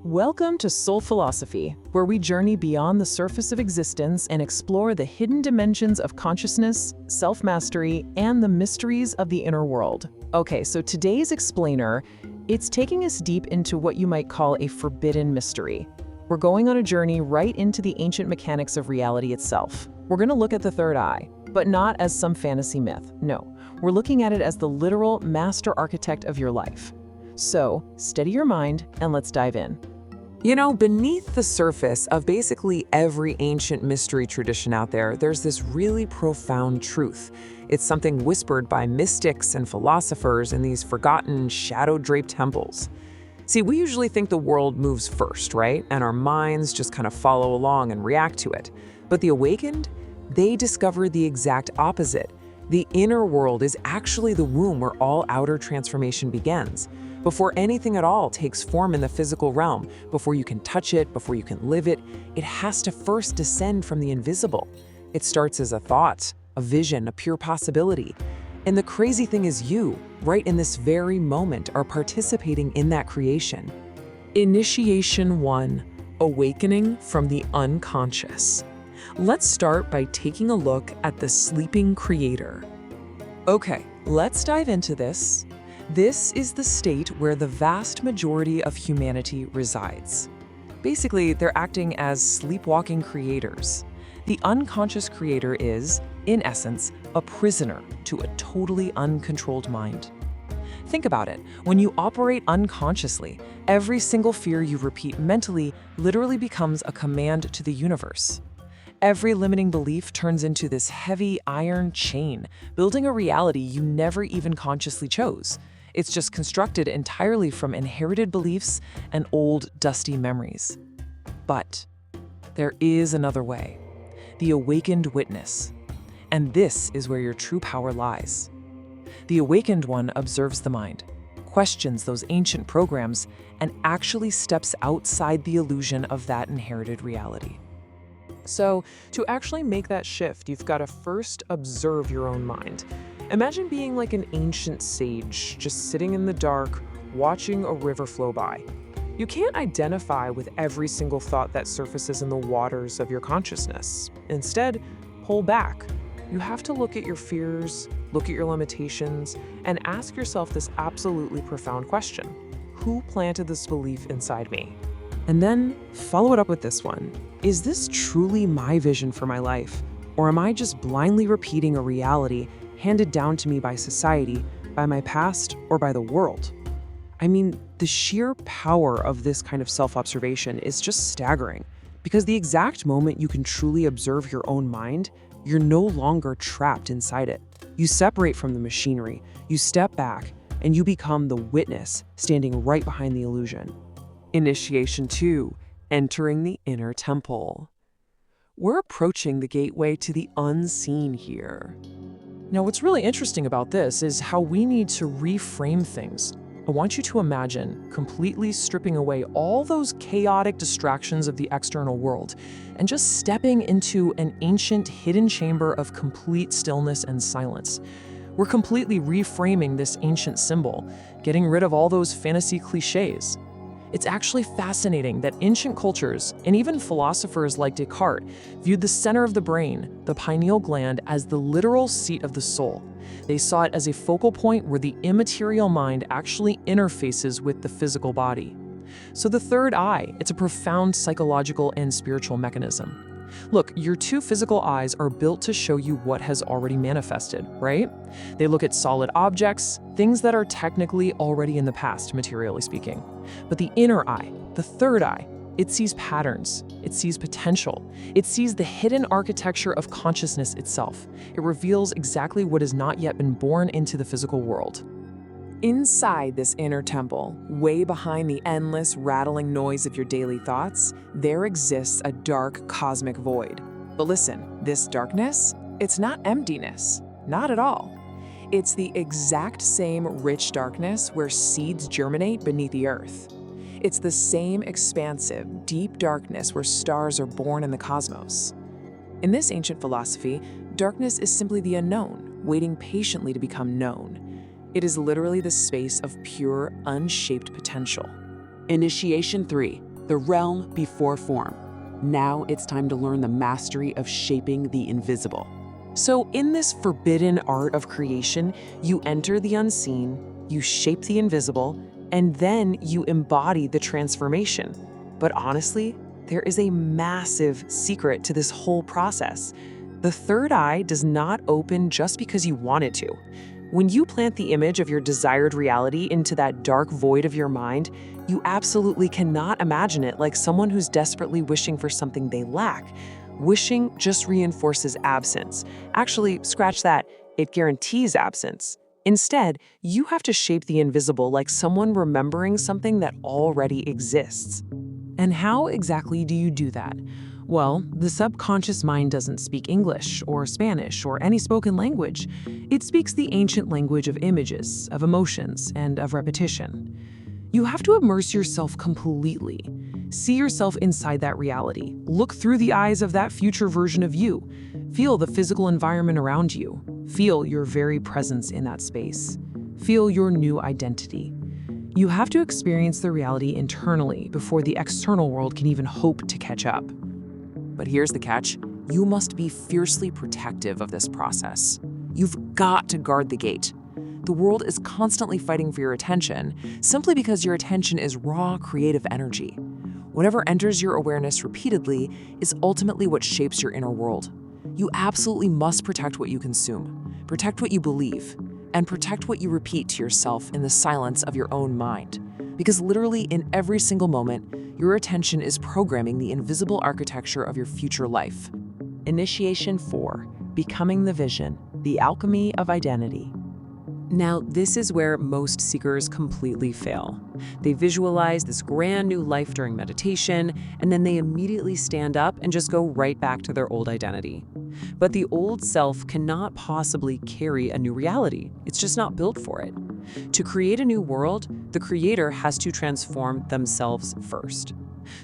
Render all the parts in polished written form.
Welcome to Soul Philosophy, where we journey beyond the surface of existence and explore the hidden dimensions of consciousness, self-mastery, and the mysteries of the inner world. Okay, so today's explainer, it's taking us deep into what you might call a forbidden mystery. We're going on a journey right into the ancient mechanics of reality itself. We're going to look at the third eye, but not as some fantasy myth. No, we're looking at it as the literal master architect of your life. So, steady your mind and let's dive in. You know, beneath the surface of basically every ancient mystery tradition out there, there's this really profound truth. It's something whispered by mystics and philosophers in these forgotten, shadow-draped temples. See, we usually think the world moves first, right? And our minds just kind of follow along and react to it. But the awakened, they discover the exact opposite. The inner world is actually the womb where all outer transformation begins. Before anything at all takes form in the physical realm, before you can touch it, before you can live it, it has to first descend from the invisible. It starts as a thought, a vision, a pure possibility. And the crazy thing is you, right in this very moment, are participating in that creation. Initiation 1. Awakening from the unconscious. Let's start by taking a look at the sleeping creator. Okay, let's dive into this. This is the state where the vast majority of humanity resides. Basically, they're acting as sleepwalking creators. The unconscious creator is, in essence, a prisoner to a totally uncontrolled mind. Think about it. When you operate unconsciously, every single fear you repeat mentally literally becomes a command to the universe. Every limiting belief turns into this heavy iron chain, building a reality you never even consciously chose. It's just constructed entirely from inherited beliefs and old, dusty memories. But there is another way, the awakened witness. And this is where your true power lies. The awakened one observes the mind, questions those ancient programs, and actually steps outside the illusion of that inherited reality. So, to actually make that shift, you've got to first observe your own mind. Imagine being like an ancient sage, just sitting in the dark, watching a river flow by. You can't identify with every single thought that surfaces in the waters of your consciousness. Instead, pull back. You have to look at your fears, look at your limitations, and ask yourself this absolutely profound question. Who planted this belief inside me? And then follow it up with this one. Is this truly my vision for my life? Or am I just blindly repeating a reality handed down to me by society, by my past, or by the world? I mean, the sheer power of this kind of self-observation is just staggering, because the exact moment you can truly observe your own mind, you're no longer trapped inside it. You separate from the machinery, you step back, and you become the witness standing right behind the illusion. Initiation 2. Entering the inner temple. We're approaching the gateway to the unseen here. Now, what's really interesting about this is how we need to reframe things. I want you to imagine completely stripping away all those chaotic distractions of the external world and just stepping into an ancient hidden chamber of complete stillness and silence. We're completely reframing this ancient symbol, getting rid of all those fantasy cliches. It's actually fascinating that ancient cultures, and even philosophers like Descartes, viewed the center of the brain, the pineal gland, as the literal seat of the soul. They saw it as a focal point where the immaterial mind actually interfaces with the physical body. So the third eye, it's a profound psychological and spiritual mechanism. Look, your two physical eyes are built to show you what has already manifested, right? They look at solid objects, things that are technically already in the past, materially speaking. But the inner eye, the third eye, it sees patterns, it sees potential, it sees the hidden architecture of consciousness itself. It reveals exactly what has not yet been born into the physical world. Inside this inner temple, way behind the endless, rattling noise of your daily thoughts, there exists a dark cosmic void. But listen, this darkness, it's not emptiness, not at all. It's the exact same rich darkness where seeds germinate beneath the earth. It's the same expansive, deep darkness where stars are born in the cosmos. In this ancient philosophy, darkness is simply the unknown, waiting patiently to become known. It is literally the space of pure, unshaped potential. Initiation 3. the realm before form. Now it's time to learn the mastery of shaping the invisible. So in this forbidden art of creation, you enter the unseen, you shape the invisible, and then you embody the transformation. But honestly, there is a massive secret to this whole process. The third eye does not open just because you want it to. When you plant the image of your desired reality into that dark void of your mind, you absolutely cannot imagine it like someone who's desperately wishing for something they lack. Wishing just reinforces absence. Actually, scratch that, it guarantees absence. Instead, you have to shape the invisible like someone remembering something that already exists. And how exactly do you do that? Well, the subconscious mind doesn't speak English or Spanish or any spoken language. It speaks the ancient language of images, of emotions, and of repetition. You have to immerse yourself completely. See yourself inside that reality. Look through the eyes of that future version of you. Feel the physical environment around you. Feel your very presence in that space. Feel your new identity. You have to experience the reality internally before the external world can even hope to catch up. But here's the catch. You must be fiercely protective of this process. You've got to guard the gate. The world is constantly fighting for your attention, simply because your attention is raw, creative energy. Whatever enters your awareness repeatedly is ultimately what shapes your inner world. You absolutely must protect what you consume, protect what you believe, and protect what you repeat to yourself in the silence of your own mind. Because literally in every single moment, your attention is programming the invisible architecture of your future life. Initiation 4, Becoming the Vision, the Alchemy of Identity. Now, this is where most seekers completely fail. They visualize this grand new life during meditation, and then they immediately stand up and just go right back to their old identity. But the old self cannot possibly carry a new reality. It's just not built for it. To create a new world, the creator has to transform themselves first.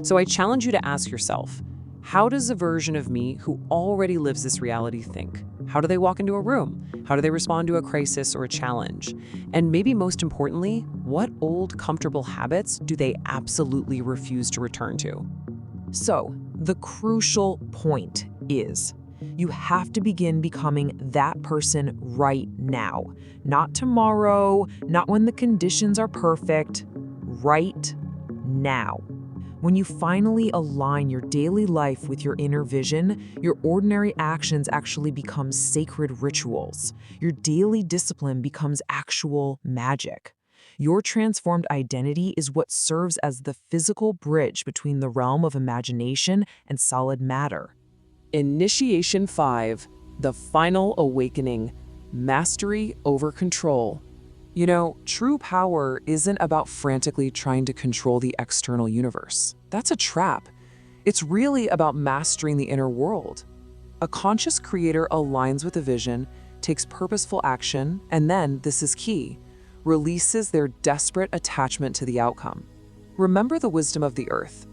So I challenge you to ask yourself, how does a version of me who already lives this reality think? How do they walk into a room? How do they respond to a crisis or a challenge? And maybe most importantly, what old comfortable habits do they absolutely refuse to return to? So, the crucial point is, you have to begin becoming that person right now. Not tomorrow, not when the conditions are perfect, right now. When you finally align your daily life with your inner vision, your ordinary actions actually become sacred rituals. Your daily discipline becomes actual magic. Your transformed identity is what serves as the physical bridge between the realm of imagination and solid matter. Initiation 5, the final awakening, mastery over control. You know, true power isn't about frantically trying to control the external universe. That's a trap. It's really about mastering the inner world. A conscious creator aligns with a vision, takes purposeful action, and then, this is key, releases their desperate attachment to the outcome. Remember the wisdom of the earth.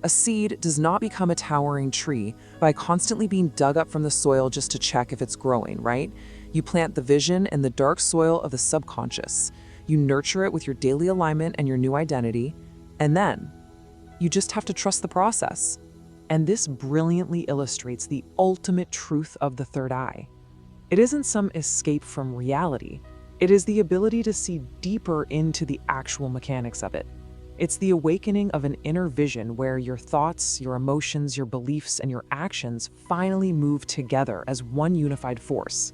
A seed does not become a towering tree by constantly being dug up from the soil just to check if it's growing, right? You plant the vision in the dark soil of the subconscious. You nurture it with your daily alignment and your new identity, and then you just have to trust the process. And this brilliantly illustrates the ultimate truth of the third eye. It isn't some escape from reality. It is the ability to see deeper into the actual mechanics of it. It's the awakening of an inner vision where your thoughts, your emotions, your beliefs, and your actions finally move together as one unified force.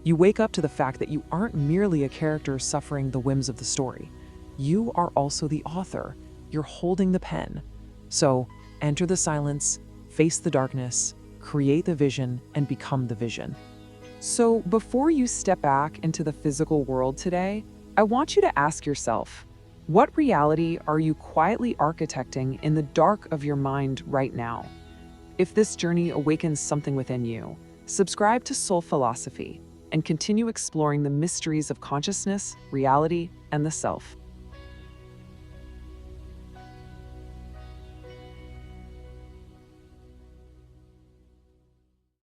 You wake up to the fact that you aren't merely a character suffering the whims of the story. You are also the author. You're holding the pen. So, enter the silence, face the darkness, create the vision, and become the vision. So, before you step back into the physical world today, I want you to ask yourself, what reality are you quietly architecting in the dark of your mind right now? If this journey awakens something within you, subscribe to Soul Philosophy and continue exploring the mysteries of consciousness, reality, and the self.